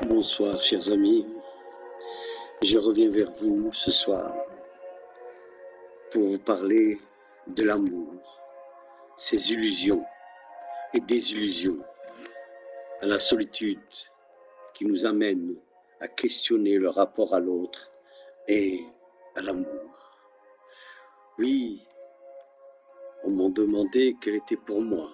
Bonsoir, chers amis. Je reviens vers vous ce soir pour vous parler de l'amour, ses illusions et désillusions, à la solitude qui nous amène à questionner le rapport à l'autre et à l'amour. Oui, on m'a demandé quelles étaient pour moi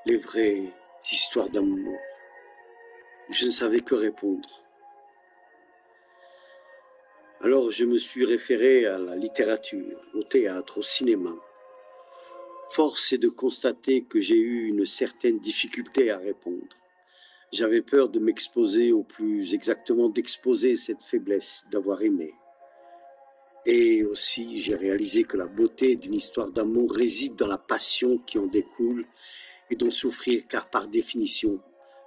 les vraies histoires d'amour. Je ne savais que répondre. Alors je me suis référé à la littérature, au théâtre, au cinéma. Force est de constater que j'ai eu une certaine difficulté à répondre. J'avais peur de m'exposer, ou plus exactement d'exposer cette faiblesse d'avoir aimé. Et aussi j'ai réalisé que la beauté d'une histoire d'amour réside dans la passion qui en découle et dont souffrir, car par définition,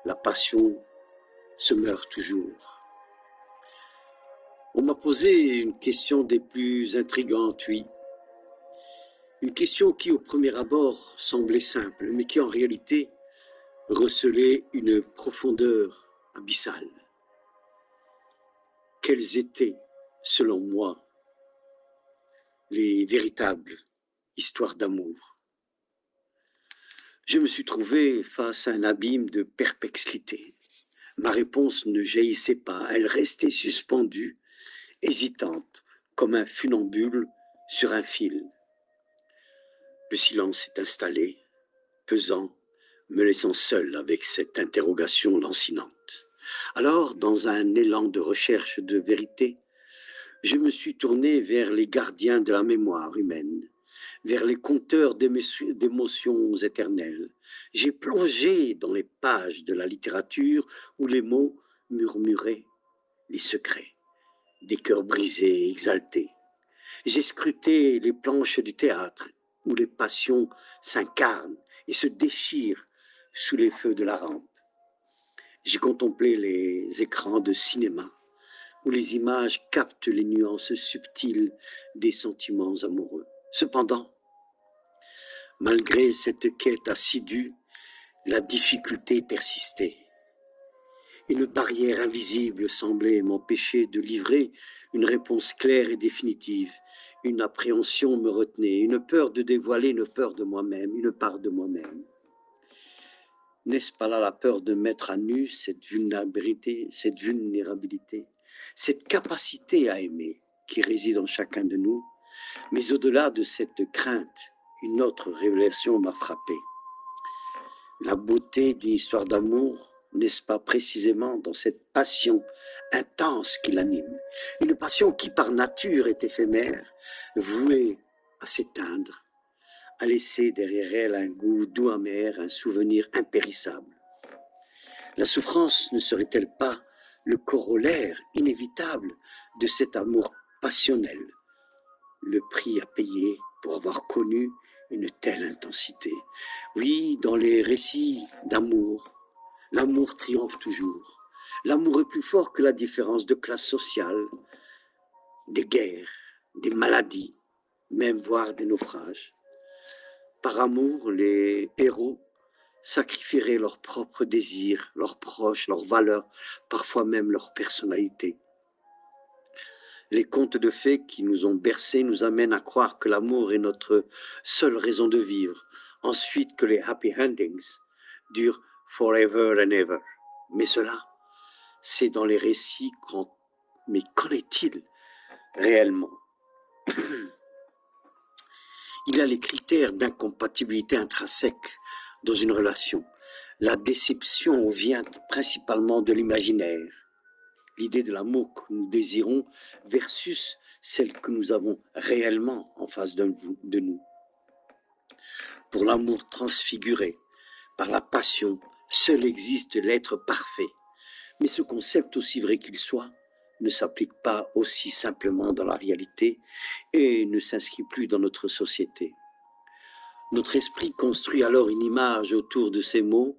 la passion se meurt toujours. On m'a posé une question des plus intrigantes, oui. Une question qui, au premier abord, semblait simple, mais qui, en réalité, recelait une profondeur abyssale. Quelles étaient, selon moi, les véritables histoires d'amour? Je me suis trouvé face à un abîme de perplexité. Ma réponse ne jaillissait pas, elle restait suspendue, hésitante, comme un funambule sur un fil. Le silence s'est installé, pesant, me laissant seul avec cette interrogation lancinante. Alors, dans un élan de recherche de vérité, je me suis tourné vers les gardiens de la mémoire humaine, vers les conteurs d'émotions éternelles. J'ai plongé dans les pages de la littérature où les mots murmuraient les secrets des cœurs brisés et exaltés. J'ai scruté les planches du théâtre où les passions s'incarnent et se déchirent sous les feux de la rampe. J'ai contemplé les écrans de cinéma où les images captent les nuances subtiles des sentiments amoureux. Cependant, malgré cette quête assidue, la difficulté persistait. Une barrière invisible semblait m'empêcher de livrer une réponse claire et définitive. Une appréhension me retenait, une peur de dévoiler une peur de moi-même, une part de moi-même. N'est-ce pas là la peur de mettre à nu cette vulnérabilité, cette capacité à aimer qui réside en chacun de nous? Mais au-delà de cette crainte, une autre révélation m'a frappé. La beauté d'une histoire d'amour, n'est-ce pas précisément dans cette passion intense qui l'anime? Une passion qui par nature est éphémère, vouée à s'éteindre, à laisser derrière elle un goût doux amer, un souvenir impérissable. La souffrance ne serait-elle pas le corollaire inévitable de cet amour passionnel? Le prix à payer pour avoir connu une telle intensité. Oui, dans les récits d'amour, l'amour triomphe toujours. L'amour est plus fort que la différence de classe sociale, des guerres, des maladies, même voire des naufrages. Par amour, les héros sacrifieraient leurs propres désirs, leurs proches, leurs valeurs, parfois même leur personnalité. Les contes de fées qui nous ont bercés nous amènent à croire que l'amour est notre seule raison de vivre, ensuite que les happy endings durent forever and ever. Mais cela, c'est dans les récits. Mais qu'en est-il réellement? Il y a les critères d'incompatibilité intrinsèque dans une relation. La déception vient principalement de l'imaginaire. L'idée de l'amour que nous désirons versus celle que nous avons réellement en face de nous. Pour l'amour transfiguré par la passion, seul existe l'être parfait. Mais ce concept, aussi vrai qu'il soit, ne s'applique pas aussi simplement dans la réalité et ne s'inscrit plus dans notre société. Notre esprit construit alors une image autour de ces mots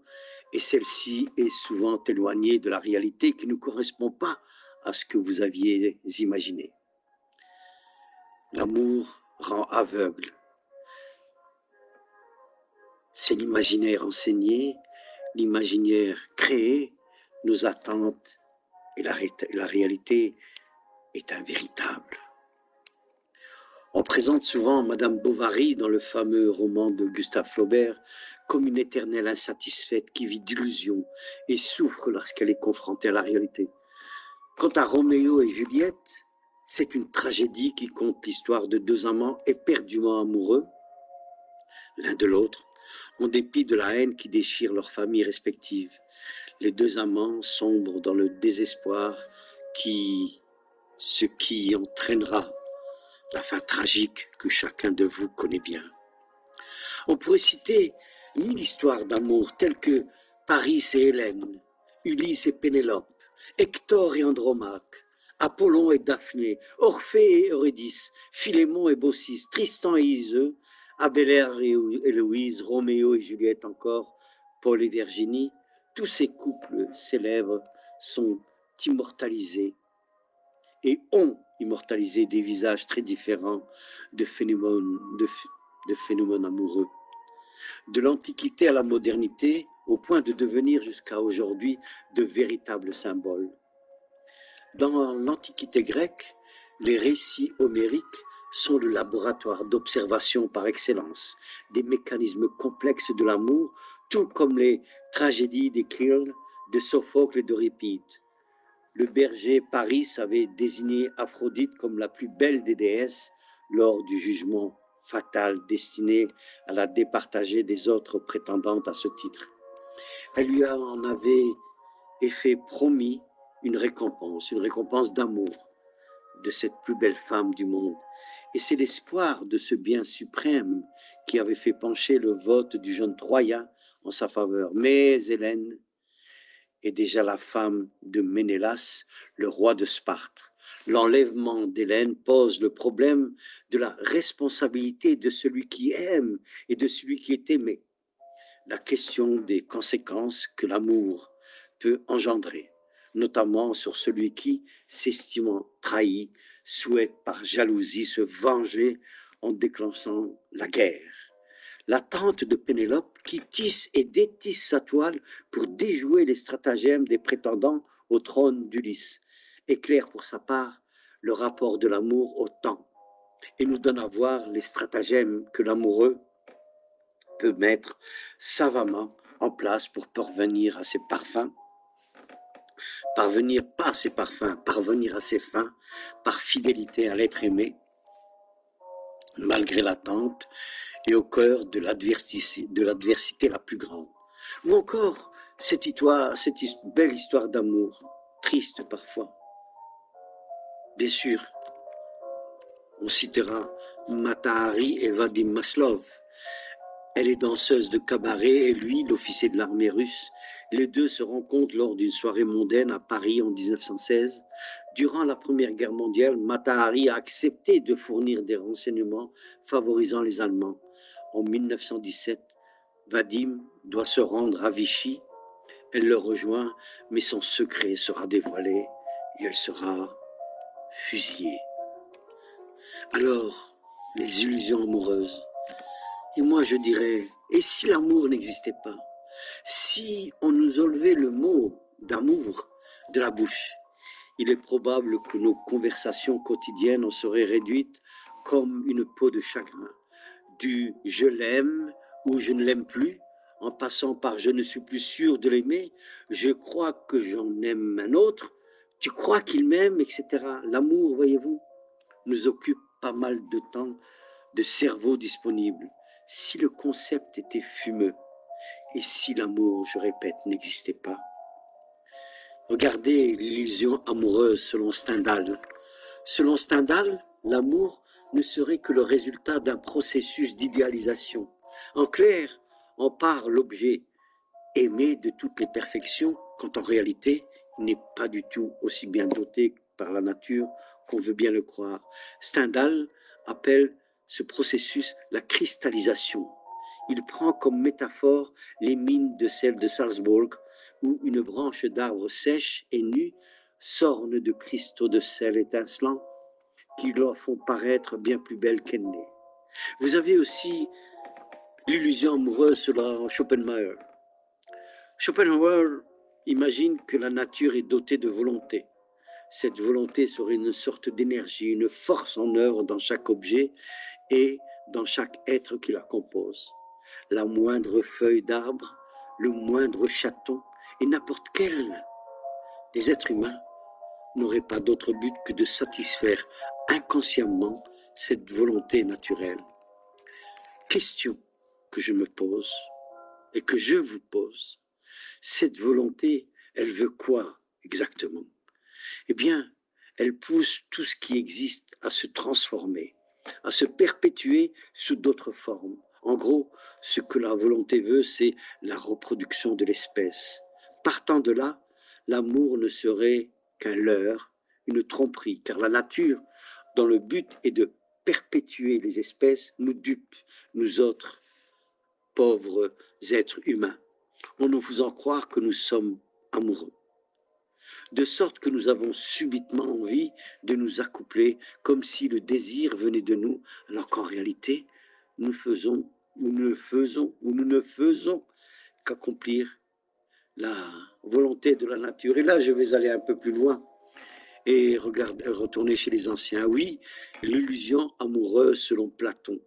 et celle-ci est souvent éloignée de la réalité qui ne correspond pas à ce que vous aviez imaginé. L'amour rend aveugle. C'est l'imaginaire enseigné, l'imaginaire créé, nos attentes et la réalité est invéritable. On présente souvent Madame Bovary dans le fameux roman de Gustave Flaubert comme une éternelle insatisfaite qui vit d'illusions et souffre lorsqu'elle est confrontée à la réalité. Quant à Roméo et Juliette, c'est une tragédie qui conte l'histoire de deux amants éperdument amoureux, l'un de l'autre, en dépit de la haine qui déchire leurs familles respectives. Les deux amants sombrent dans le désespoir ce qui entraînera la fin tragique que chacun de vous connaît bien. On pourrait citer 1000 histoires d'amour telles que Paris et Hélène, Ulysse et Pénélope, Hector et Andromaque, Apollon et Daphné, Orphée et Eurydice, Philémon et Baucis, Tristan et Iseux, Abélard et Héloïse, Roméo et Juliette encore, Paul et Virginie. Tous ces couples célèbres sont immortalisés et ont immortalisé des visages très différents de phénomènes amoureux. De l'Antiquité à la modernité, au point de devenir jusqu'à aujourd'hui de véritables symboles. Dans l'Antiquité grecque, les récits homériques sont le laboratoire d'observation par excellence des mécanismes complexes de l'amour, tout comme les tragédies d'Échille, de Sophocle et d'Euripide. Le berger Paris avait désigné Aphrodite comme la plus belle des déesses lors du jugement fatal destiné à la départager des autres prétendantes à ce titre. Elle lui en avait fait promis une récompense d'amour de cette plus belle femme du monde. Et c'est l'espoir de ce bien suprême qui avait fait pencher le vote du jeune Troyen en sa faveur. Mais Hélène est déjà la femme de Ménélas, le roi de Sparte. L'enlèvement d'Hélène pose le problème de la responsabilité de celui qui aime et de celui qui est aimé. La question des conséquences que l'amour peut engendrer, notamment sur celui qui, s'estimant trahi, souhaite par jalousie se venger en déclenchant la guerre. L'attente de Pénélope qui tisse et détisse sa toile pour déjouer les stratagèmes des prétendants au trône d'Ulysse éclaire pour sa part le rapport de l'amour au temps et nous donne à voir les stratagèmes que l'amoureux peut mettre savamment en place pour parvenir à ses parfums, parvenir à ses fins par fidélité à l'être aimé, malgré l'attente et au cœur de l'adversité la plus grande. Ou encore cette belle histoire d'amour, triste parfois. Bien sûr, on citera Mata Hari et Vadim Maslov. Elle est danseuse de cabaret et lui, l'officier de l'armée russe. Les deux se rencontrent lors d'une soirée mondaine à Paris en 1916. Durant la Première Guerre mondiale, Mata Hari a accepté de fournir des renseignements favorisant les Allemands. En 1917, Vadim doit se rendre à Vichy. Elle le rejoint, mais son secret sera dévoilé et elle sera fusillée. Alors, les illusions amoureuses. Et moi, je dirais, et si l'amour n'existait pas? Si on nous enlevait le mot d'amour de la bouche, il est probable que nos conversations quotidiennes en seraient réduites comme une peau de chagrin, du « je l'aime » ou « je ne l'aime plus », en passant par « je ne suis plus sûr de l'aimer »,« je crois que j'en aime un autre »,« tu crois qu'il m'aime », etc. L'amour, voyez-vous, nous occupe pas mal de temps, de cerveau disponible. Si le concept était fumeux, et si l'amour, je répète, n'existait pas. Regardez l'illusion amoureuse selon Stendhal. Selon Stendhal, l'amour ne serait que le résultat d'un processus d'idéalisation. En clair, on part l'objet aimé de toutes les perfections, quand en réalité, n'est pas du tout aussi bien doté par la nature qu'on veut bien le croire. Stendhal appelle ce processus la cristallisation. Il prend comme métaphore les mines de sel de Salzbourg, où une branche d'arbre sèche et nue s'orne de cristaux de sel étincelants qui leur font paraître bien plus belle qu'elle n'est. Vous avez aussi l'illusion amoureuse selon Schopenhauer. Schopenhauer imagine que la nature est dotée de volonté. Cette volonté serait une sorte d'énergie, une force en œuvre dans chaque objet et dans chaque être qui la compose. La moindre feuille d'arbre, le moindre chaton et n'importe quel des êtres humains n'aurait pas d'autre but que de satisfaire inconsciemment cette volonté naturelle. Question que je me pose et que je vous pose, cette volonté, elle veut quoi exactement? Eh bien, elle pousse tout ce qui existe à se transformer, à se perpétuer sous d'autres formes. En gros, ce que la volonté veut, c'est la reproduction de l'espèce. Partant de là, l'amour ne serait qu'un leurre, une tromperie, car la nature, dont le but est de perpétuer les espèces, nous dupe, nous autres, pauvres êtres humains, en nous faisant croire que nous sommes amoureux. De sorte que nous avons subitement envie de nous accoupler comme si le désir venait de nous, alors qu'en réalité, nous ne faisons qu'accomplir la volonté de la nature. Et là, je vais aller un peu plus loin et retourner chez les anciens. Oui, l'illusion amoureuse selon Platon.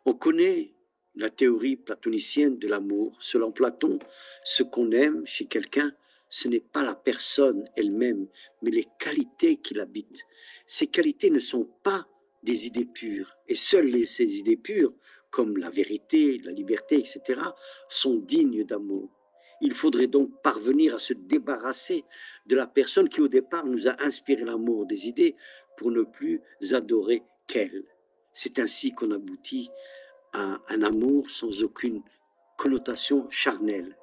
On connaît la théorie platonicienne de l'amour. Selon Platon, ce qu'on aime chez quelqu'un, ce n'est pas la personne elle-même, mais les qualités qui l'habitent. Ces qualités ne sont pas des idées pures, et seules ces idées pures, comme la vérité, la liberté, etc., sont dignes d'amour. Il faudrait donc parvenir à se débarrasser de la personne qui au départ nous a inspiré l'amour des idées pour ne plus adorer qu'elle. C'est ainsi qu'on aboutit à un amour sans aucune connotation charnelle.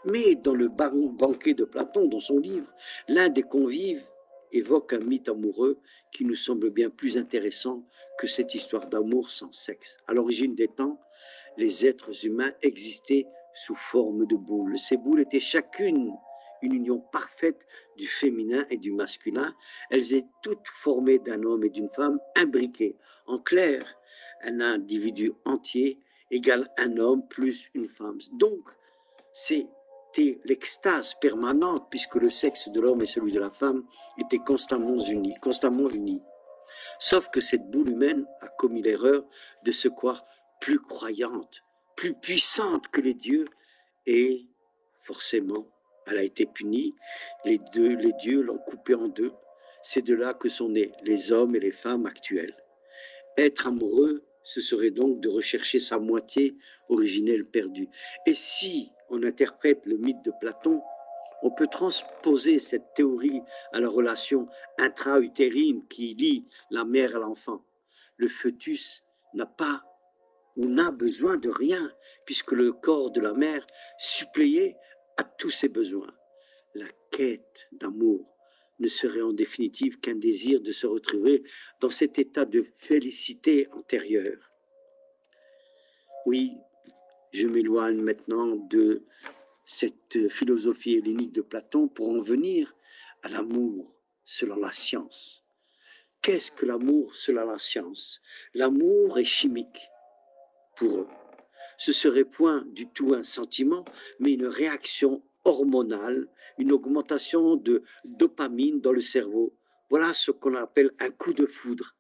Mais dans le banquet de Platon, dans son livre, l'un des convives évoque un mythe amoureux qui nous semble bien plus intéressant que cette histoire d'amour sans sexe. À l'origine des temps, les êtres humains existaient sous forme de boules. Ces boules étaient chacune une union parfaite du féminin et du masculin. Elles étaient toutes formées d'un homme et d'une femme imbriqués. En clair, un individu entier égale un homme plus une femme. Donc, c'était l'extase permanente puisque le sexe de l'homme et celui de la femme étaient constamment unis. Sauf que cette boule humaine a commis l'erreur de se croire plus croyante, plus puissante que les dieux, et forcément, elle a été punie. Les dieux l'ont coupée en deux. C'est de là que sont nés les hommes et les femmes actuels. Être amoureux, ce serait donc de rechercher sa moitié originelle perdue. Et si on interprète le mythe de Platon, on peut transposer cette théorie à la relation intra-utérine qui lie la mère à l'enfant. Le fœtus n'a pas ou n'a besoin de rien, puisque le corps de la mère suppléait à tous ses besoins. La quête d'amour ne serait en définitive qu'un désir de se retrouver dans cet état de félicité antérieure. Oui, je m'éloigne maintenant de cette philosophie hellénique de Platon pour en venir à l'amour selon la science. Qu'est-ce que l'amour selon la science? L'amour est chimique pour eux. Ce serait point du tout un sentiment, mais une réaction hormonale, une augmentation de dopamine dans le cerveau. Voilà ce qu'on appelle un coup de foudre.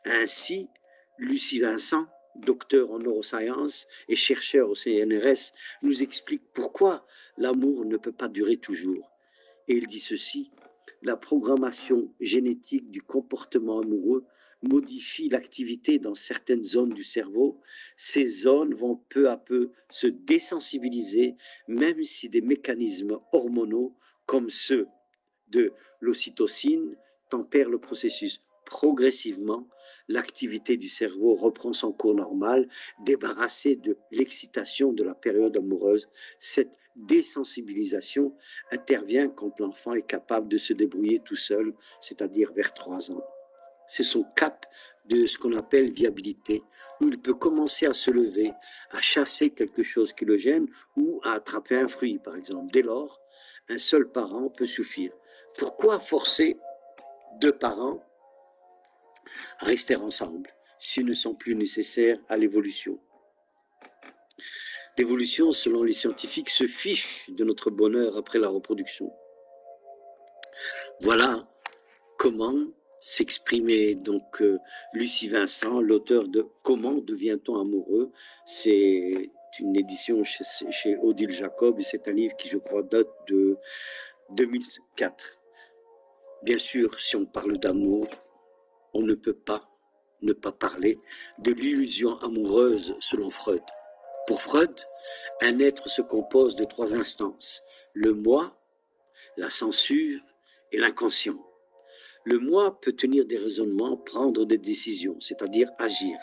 Ainsi, Lucie Vincent, docteur en neurosciences et chercheur au CNRS, nous explique pourquoi l'amour ne peut pas durer toujours. Et il dit ceci: la programmation génétique du comportement amoureux modifie l'activité dans certaines zones du cerveau. Ces zones vont peu à peu se désensibiliser, même si des mécanismes hormonaux comme ceux de l'ocytocine tempèrent le processus. Progressivement, l'activité du cerveau reprend son cours normal, débarrassé de l'excitation de la période amoureuse. Cette désensibilisation intervient quand l'enfant est capable de se débrouiller tout seul, c'est-à-dire vers 3 ans. C'est son cap de ce qu'on appelle viabilité, où il peut commencer à se lever, à chasser quelque chose qui le gêne ou à attraper un fruit, par exemple. Dès lors, un seul parent peut suffire. Pourquoi forcer 2 parents à rester ensemble s'ils ne sont plus nécessaires à l'évolution? L'évolution, selon les scientifiques, se fiche de notre bonheur après la reproduction. Voilà comment s'exprimait donc Lucie Vincent, l'auteur de Comment devient-on amoureux? C'est une édition chez Odile Jacob et c'est un livre qui, je crois, date de 2004. Bien sûr, si on parle d'amour, on ne peut pas ne pas parler de l'illusion amoureuse selon Freud. Pour Freud, un être se compose de 3 instances, le moi, la censure et l'inconscient. Le moi peut tenir des raisonnements, prendre des décisions, c'est-à-dire agir.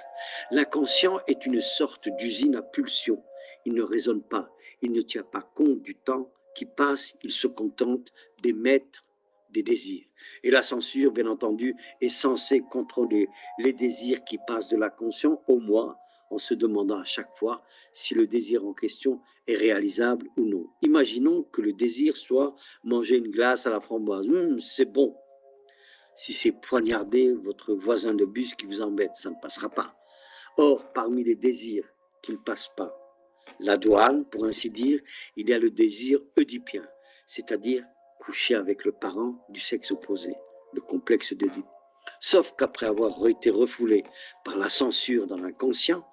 L'inconscient est une sorte d'usine à pulsion. Il ne raisonne pas, il ne tient pas compte du temps qui passe, il se contente d'émettre des désirs. Et la censure, bien entendu, est censée contrôler les désirs qui passent de l'inconscient au moi, en se demandant à chaque fois si le désir en question est réalisable ou non. Imaginons que le désir soit manger une glace à la framboise. C'est bon. Si c'est poignarder votre voisin de bus qui vous embête, ça ne passera pas. Or, parmi les désirs qui ne passent pas, la douane, pour ainsi dire, il y a le désir oedipien, c'est-à-dire coucher avec le parent du sexe opposé, le complexe d'Oedipe. Sauf qu'après avoir été refoulé par la censure dans l'inconscient,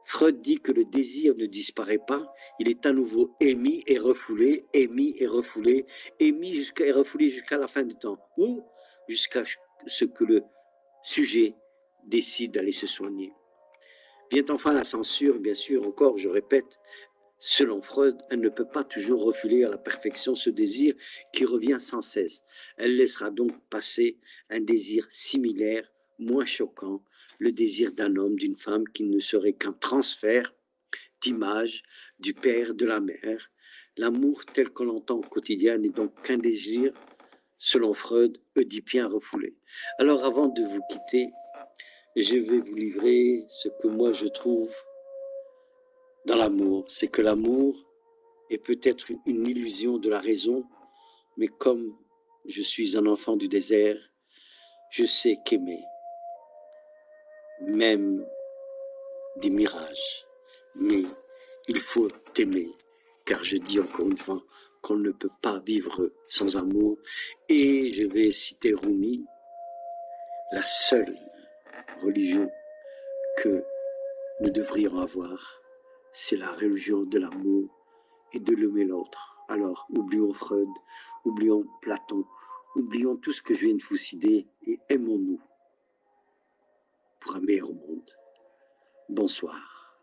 Freud dit que le désir ne disparaît pas, il est à nouveau émis et refoulé, émis et refoulé, émis et refoulé jusqu'à la fin du temps, ou jusqu'à ce que le sujet décide d'aller se soigner. Vient enfin la censure, bien sûr, encore, je répète, selon Freud, elle ne peut pas toujours refouler à la perfection ce désir qui revient sans cesse. Elle laissera donc passer un désir similaire, moins choquant, le désir d'un homme, d'une femme qui ne serait qu'un transfert d'image du père, de la mère. L'amour tel qu'on l'entend au quotidien n'est donc qu'un désir, selon Freud, oedipien refoulé. Alors avant de vous quitter, je vais vous livrer ce que moi je trouve dans l'amour. C'est que l'amour est peut-être une illusion de la raison, mais comme je suis un enfant du désert, je sais qu'aimer, même des mirages, mais il faut aimer, car je dis encore une fois qu'on ne peut pas vivre sans amour. Et je vais citer Rumi, la seule religion que nous devrions avoir, c'est la religion de l'amour et de l'aimer l'autre. Alors, oublions Freud, oublions Platon, oublions tout ce que je viens de vous citer et aimons-nous pour un meilleur monde. Bonsoir.